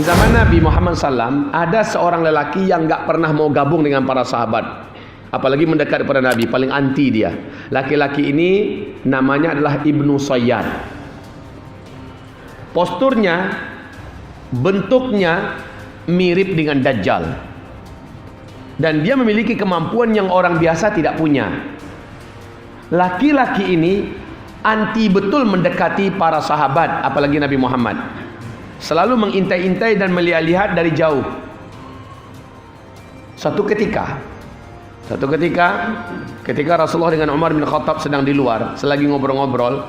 zaman Nabi Muhammad SAW ada seorang lelaki yang gak pernah mau gabung dengan para sahabat, apalagi mendekat kepada Nabi, paling anti dia. Laki-laki ini namanya adalah Ibnu Sayyad. Posturnya, bentuknya mirip dengan Dajjal, dan dia memiliki kemampuan yang orang biasa tidak punya. Laki-laki ini anti betul mendekati para sahabat, apalagi Nabi Muhammad. Selalu mengintai-intai dan melihat dari jauh. Satu ketika Rasulullah dengan Umar bin Khattab sedang di luar, selagi ngobrol-ngobrol,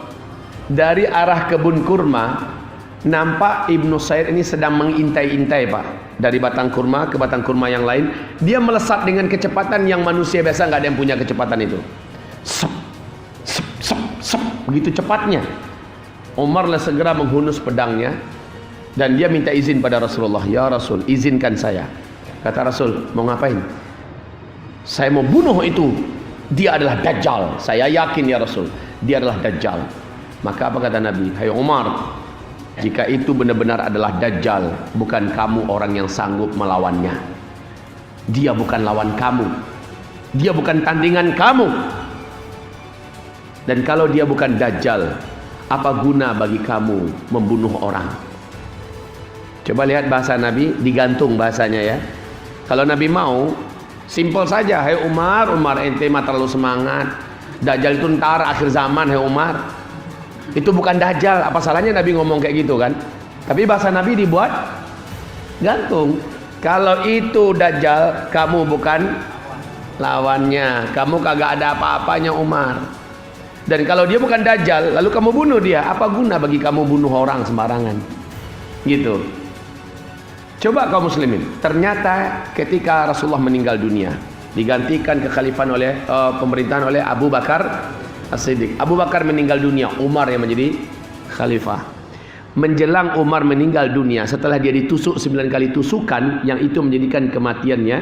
dari arah kebun kurma nampak Ibnu Sayyad ini sedang mengintai-intai, Pak. Dari batang kurma ke batang kurma yang lain, dia melesat dengan kecepatan yang manusia biasa nggak ada yang punya kecepatan itu. Sep, sep, sep, sep, begitu cepatnya. Umar lah segera menghunus pedangnya dan dia minta izin pada Rasulullah. Ya Rasul, izinkan saya. Kata Rasul, mau ngapain? Saya mau bunuh itu. Dia adalah Dajjal. Saya yakin ya Rasul, dia adalah Dajjal. Maka apa kata Nabi? Hai Umar, jika itu benar-benar adalah Dajjal, bukan kamu orang yang sanggup melawannya. Dia bukan lawan kamu. Dia bukan tandingan kamu. Dan kalau dia bukan Dajjal, apa guna bagi kamu membunuh orang? Coba lihat bahasa Nabi, digantung bahasanya ya. Kalau Nabi mau, simpel saja. Hai Umar, ente mah terlalu semangat. Dajjal itu ntar akhir zaman, hai Umar. Itu bukan Dajjal. Apa salahnya Nabi ngomong kayak gitu kan? Tapi bahasa Nabi dibuat gantung. Kalau itu Dajjal, kamu bukan lawannya. Kamu kagak ada apa-apanya Umar. Dan kalau dia bukan Dajjal, lalu kamu bunuh dia, apa guna bagi kamu bunuh orang sembarangan? Gitu. Coba kaum muslimin, ternyata ketika Rasulullah meninggal dunia, digantikan kekhalifahan oleh pemerintahan oleh Abu Bakar As-Siddiq. Abu Bakar meninggal dunia, Umar yang menjadi khalifah. Menjelang Umar meninggal dunia, setelah dia ditusuk 9 kali tusukan yang itu menjadikan kematiannya,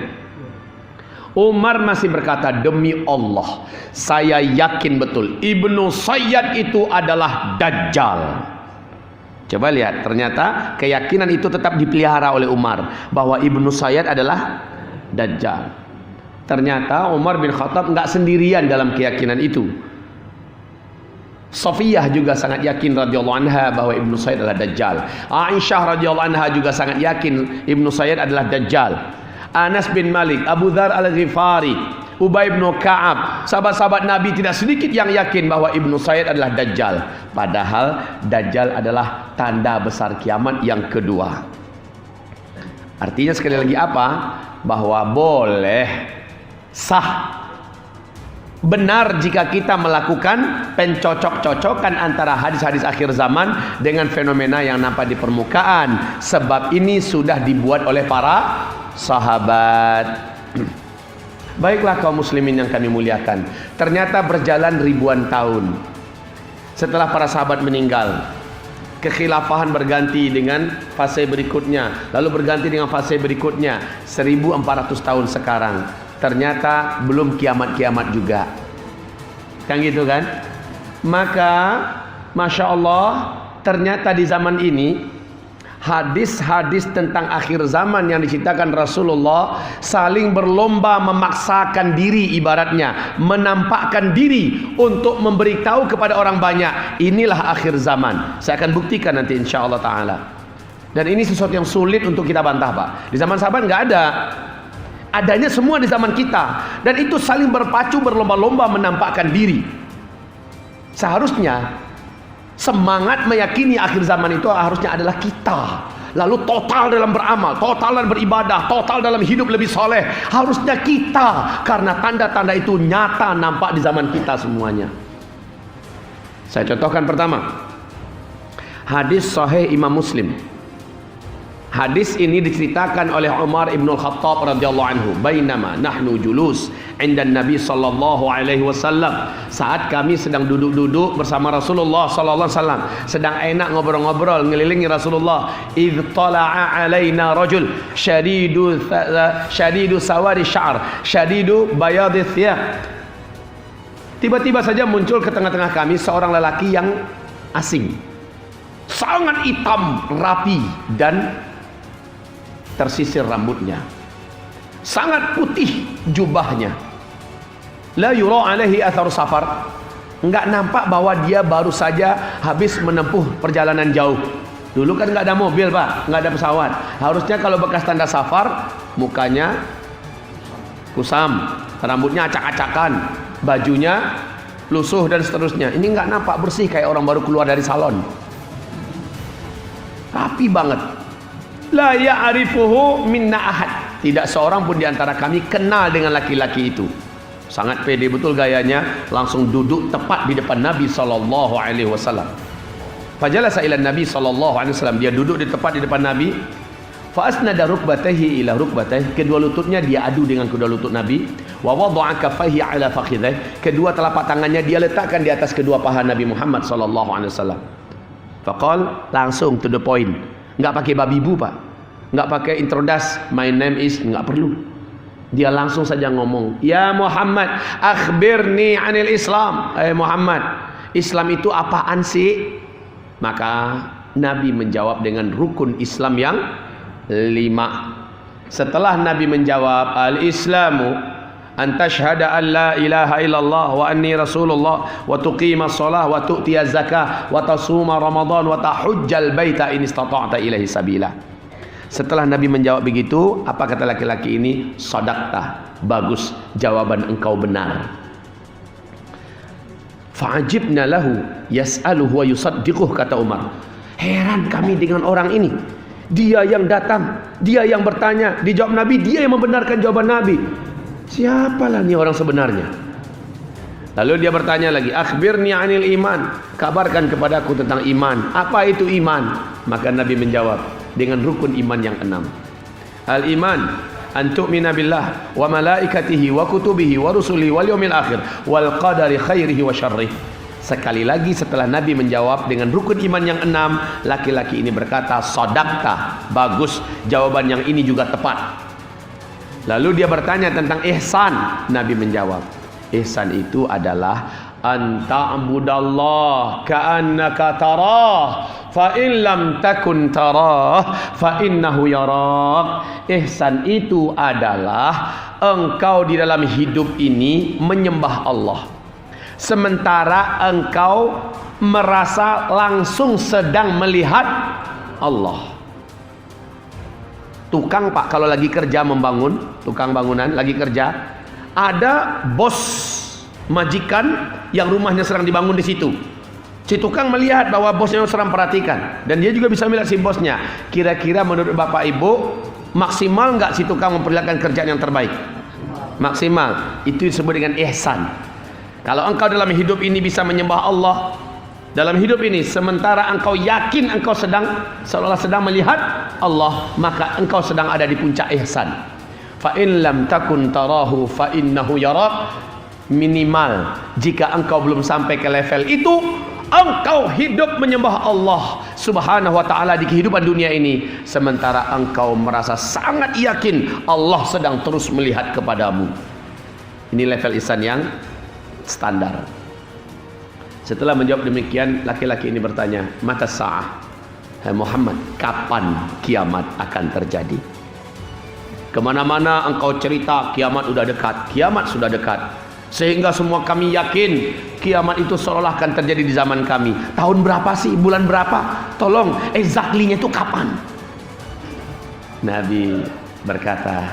Umar masih berkata, demi Allah, saya yakin betul Ibnu Sayyad itu adalah Dajjal. Coba lihat, ternyata keyakinan itu tetap dipelihara oleh Umar bahwa Ibnu Sayyad adalah Dajjal. Ternyata Umar bin Khattab nggak sendirian dalam keyakinan itu. Safiyah juga sangat yakin radhiyallahu anha bahwa Ibnu Sayyad adalah Dajjal. Aisyah radhiyallahu anha juga sangat yakin Ibnu Sayyad adalah Dajjal. Anas bin Malik, Abu Dzar Al-Ghifari, Ubay bin Ka'ab, sahabat-sahabat Nabi tidak sedikit yang yakin bahwa Ibnu Sayyad adalah Dajjal. Padahal Dajjal adalah tanda besar kiamat yang kedua. Artinya sekali lagi apa? Bahwa boleh, sah, benar jika kita melakukan pencocok-cocokan antara hadis-hadis akhir zaman dengan fenomena yang nampak di permukaan. Sebab ini sudah dibuat oleh para sahabat. Baiklah kaum muslimin yang kami muliakan, ternyata berjalan ribuan tahun setelah para sahabat meninggal, kekhilafahan berganti dengan fase berikutnya, lalu berganti dengan fase berikutnya. 1400 tahun sekarang, ternyata belum kiamat-kiamat juga, kan gitu kan? Maka Masya Allah, ternyata di zaman ini hadis-hadis tentang akhir zaman yang diceritakan Rasulullah saling berlomba memaksakan diri, ibaratnya menampakkan diri untuk memberitahu kepada orang banyak, inilah akhir zaman. Saya akan buktikan nanti insya Allah ta'ala. Dan ini sesuatu yang sulit untuk kita bantah, Pak. Di zaman sahabat nggak ada, adanya semua di zaman kita. Dan itu saling berpacu berlomba-lomba menampakkan diri. Seharusnya semangat meyakini akhir zaman itu harusnya adalah kita. Lalu total dalam beramal, total dalam beribadah, total dalam hidup lebih soleh. Harusnya kita, karena tanda-tanda itu nyata nampak di zaman kita semuanya. Saya contohkan pertama, hadis sahih Imam Muslim. Hadis ini diceritakan oleh Umar ibn Khattab radhiyallahu anhu. Bainama nahnu julus inda Nabi sallallahu alaihi wasallam. Saat kami sedang duduk-duduk bersama Rasulullah sallallahu alaihi wasallam, sedang enak ngobrol-ngobrol ngelilingi Rasulullah. Idh tala'a alaina rajul syadidu sawari sya'r, syadidu bayadi thiyab. Tiba-tiba saja muncul ke tengah-tengah kami seorang lelaki yang asing, sangat hitam, rapi dan tersisir rambutnya, sangat putih jubahnya, la yura alaihi athar safar, enggak nampak bahwa dia baru saja habis menempuh perjalanan jauh. Dulu kan enggak ada mobil Pak, enggak ada pesawat. Harusnya kalau bekas tanda safar, mukanya kusam, rambutnya acak-acakan, bajunya lusuh dan seterusnya. Ini enggak nampak, bersih kayak orang baru keluar dari salon. Rapi banget. La ya'rifuhu minna ahad. Tidak seorang pun di antara kami kenal dengan laki-laki itu. Sangat pede betul gayanya, langsung duduk tepat di depan Nabi sallallahu alaihi wasallam. Fajalasa ila Nabi sallallahu alaihi wasallam, dia duduk di tepat di depan Nabi. Fa asnada rukbatayhi ila rukbatayhi, kedua lututnya dia adu dengan kedua lutut Nabi. Wa wada'a kaffayhi ala fakhidhayhi, kedua telapak tangannya dia letakkan di atas kedua paha Nabi Muhammad sallallahu alaihi wasallam. Faqal, langsung to the point. Enggak pakai babi bu Pak, enggak pakai introduce, my name is, enggak perlu. Dia langsung saja ngomong, ya Muhammad, akhbirni anil Islam. Muhammad, Islam itu apaan sih? Maka Nabi menjawab dengan rukun Islam yang 5. Setelah Nabi menjawab, al-Islamu an tashhada an la ilaha illallah wa anni rasulullah wa tuqima shalah wa tu'tiya zakah wa tasuma ramadan wa tahujjal baita in istata'ta ilaihi sabila. Setelah Nabi menjawab begitu, apa kata laki-laki ini? Sadaqta, bagus, jawaban engkau benar. Fa'ajibna lahu yas'aluhu wa yusaddiquh, kata Umar. Heran kami dengan orang ini. Dia yang datang, dia yang bertanya, dijawab Nabi, dia yang membenarkan jawaban Nabi. Siapalah ni orang sebenarnya? Lalu dia bertanya lagi, akhbirni anil iman, kabarkan kepadaku tentang iman. Apa itu iman? Maka Nabi menjawab dengan rukun iman yang 6. Al-iman an tu'mina billah wa malaikatihi wa kutubihi wa rusulihi wal yawmil akhir wal qadari khairihi wa syarrihi. Sekali lagi setelah Nabi menjawab dengan rukun iman yang 6, laki-laki ini berkata, sadaqta, bagus, jawaban yang ini juga tepat. Lalu dia bertanya tentang ihsan. Nabi menjawab, ihsan itu adalah anta'budallah ka'annaka tarah fa in lam takun tarah fa innahu yarak. Ihsan itu adalah engkau di dalam hidup ini menyembah Allah sementara engkau merasa langsung sedang melihat Allah. Tukang Pak kalau lagi kerja membangun, tukang bangunan lagi kerja, ada bos majikan yang rumahnya sedang dibangun di situ. Si tukang melihat bahwa bosnya sedang perhatikan, dan dia juga bisa melihat si bosnya. Kira-kira menurut Bapak Ibu, maksimal nggak si tukang memperlihatkan kerjaan yang terbaik? Maksimal. Itu disebut dengan ihsan. Kalau engkau dalam hidup ini bisa menyembah Allah dalam hidup ini, sementara engkau yakin engkau seolah sedang melihat Allah, maka engkau sedang ada di puncak ihsan. Fa in lam takun tarahu fa innahu yarak. Minimal jika engkau belum sampai ke level itu, engkau hidup menyembah Allah subhanahu wa ta'ala di kehidupan dunia ini, sementara engkau merasa sangat yakin Allah sedang terus melihat kepadamu. Ini level ihsan yang standar. Setelah menjawab demikian, laki-laki ini bertanya, mata sa'ah, hai Muhammad, kapan kiamat akan terjadi? Kemana-mana engkau cerita kiamat sudah dekat, kiamat sudah dekat, sehingga semua kami yakin kiamat itu seolah akan terjadi di zaman kami. Tahun berapa sih? Bulan berapa? Tolong exactly-nya itu kapan? Nabi berkata,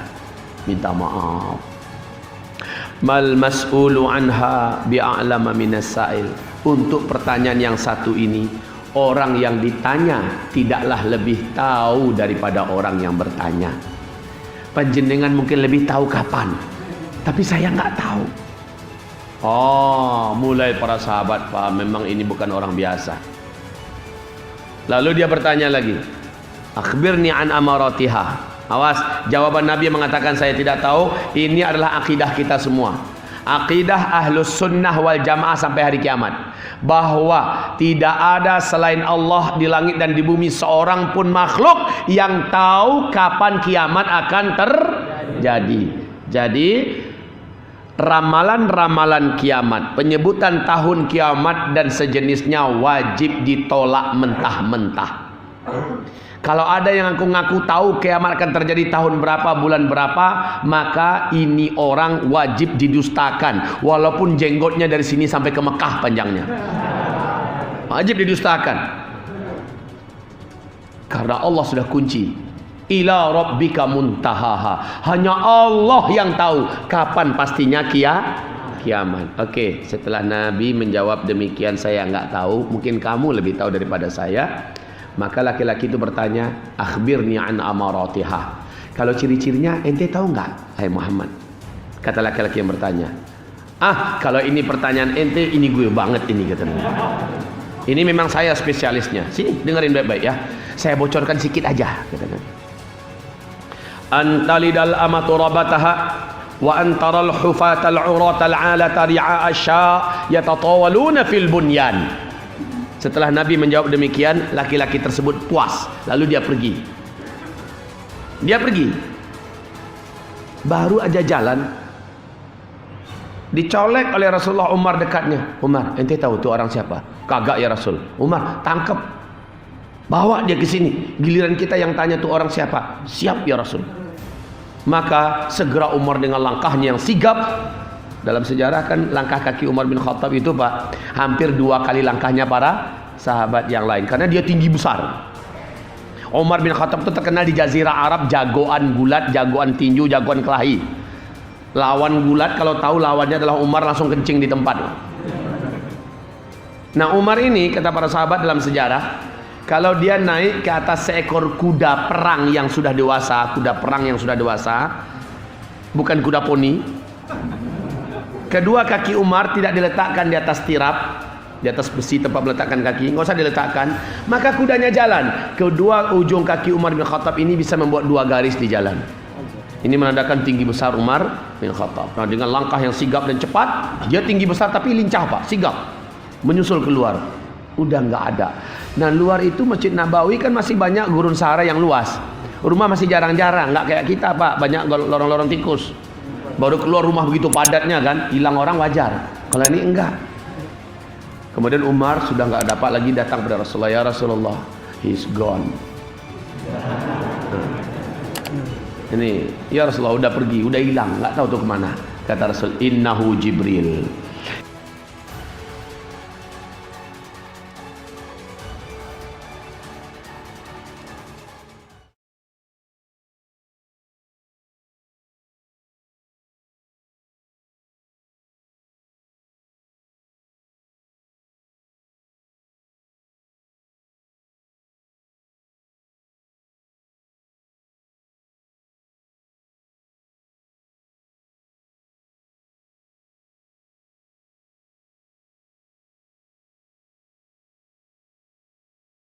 minta maaf, mal mas'ulu anha bi'a'lama minas sa'il. Untuk pertanyaan yang satu ini, orang yang ditanya tidaklah lebih tahu daripada orang yang bertanya. Panjenengan mungkin lebih tahu kapan, tapi saya nggak tahu. Oh, mulai para sahabat paham, memang ini bukan orang biasa. Lalu dia bertanya lagi, akhbirni an amaratiha. Awas, jawaban Nabi mengatakan saya tidak tahu. Ini adalah akidah kita semua, akidah ahlus sunnah wal jamaah sampai hari kiamat, bahwa tidak ada selain Allah di langit dan di bumi seorang pun makhluk yang tahu kapan kiamat akan terjadi. Jadi ramalan-ramalan kiamat, penyebutan tahun kiamat dan sejenisnya wajib ditolak mentah-mentah. Kalau ada yang ngaku tahu kiamat akan terjadi tahun berapa, bulan berapa, maka ini orang wajib didustakan. Walaupun jenggotnya dari sini sampai ke Mekah panjangnya. Wajib didustakan. Karena Allah sudah kunci. Ila rabbika muntahaha. Hanya Allah yang tahu kapan pastinya kiamat. Oke, setelah Nabi menjawab demikian, saya nggak tahu. Mungkin kamu lebih tahu daripada saya. Maka laki-laki itu bertanya, akhbirni an amaratiha. Kalau ciri-cirinya ente tahu nggak, hai Muhammad? Kata laki-laki yang bertanya, kalau ini pertanyaan ente, ini gue banget ini, katanya. Ini memang saya spesialisnya. Sini dengerin baik-baik ya. Saya bocorkan sedikit aja, katanya. Antalidal amatu rabataha wa antaral hufatal uratal alata ri'a asya yatatawaluna fil bunyan. Setelah Nabi menjawab demikian, laki-laki tersebut puas. Lalu dia pergi. Baru aja jalan, dicolek oleh Rasulullah Umar dekatnya. Umar, ente tahu tuh orang siapa? Kagak ya Rasul. Umar, tangkap. Bawa dia ke sini. Giliran kita yang tanya tuh orang siapa? Siap ya Rasul. Maka segera Umar dengan langkahnya yang sigap. Dalam sejarah kan langkah kaki Umar bin Khattab itu Pak, hampir 2 kali langkahnya para sahabat yang lain. Karena dia tinggi besar. Umar bin Khattab itu terkenal di Jazirah Arab jagoan gulat, jagoan tinju, jagoan kelahi. Lawan gulat kalau tahu lawannya adalah Umar langsung kencing di tempat. Nah Umar ini kata para sahabat dalam sejarah, kalau dia naik ke atas seekor kuda perang yang sudah dewasa, bukan kuda poni. Kedua kaki Umar tidak diletakkan di atas tirap, di atas besi tempat meletakkan kaki, nggak usah diletakkan. Maka kudanya jalan. Kedua ujung kaki Umar bin Khattab ini bisa membuat 2 garis di jalan. Ini menandakan tinggi besar Umar bin Khattab. Nah, dengan langkah yang sigap dan cepat, dia tinggi besar tapi lincah Pak, sigap, menyusul keluar. Udah nggak ada. Nah luar itu Masjid Nabawi kan masih banyak gurun sahara yang luas. Rumah masih jarang-jarang, nggak kayak kita Pak, banyak lorong-lorong tikus. Baru keluar rumah begitu padatnya kan, hilang orang wajar. Kalau ini enggak. Kemudian Umar sudah enggak dapat lagi datang kepada Rasulullah. Ya Rasulullah, he's gone. Ini, ya Rasulullah udah pergi, udah hilang, enggak tahu tuh kemana. Kata Rasul, innahu Jibril.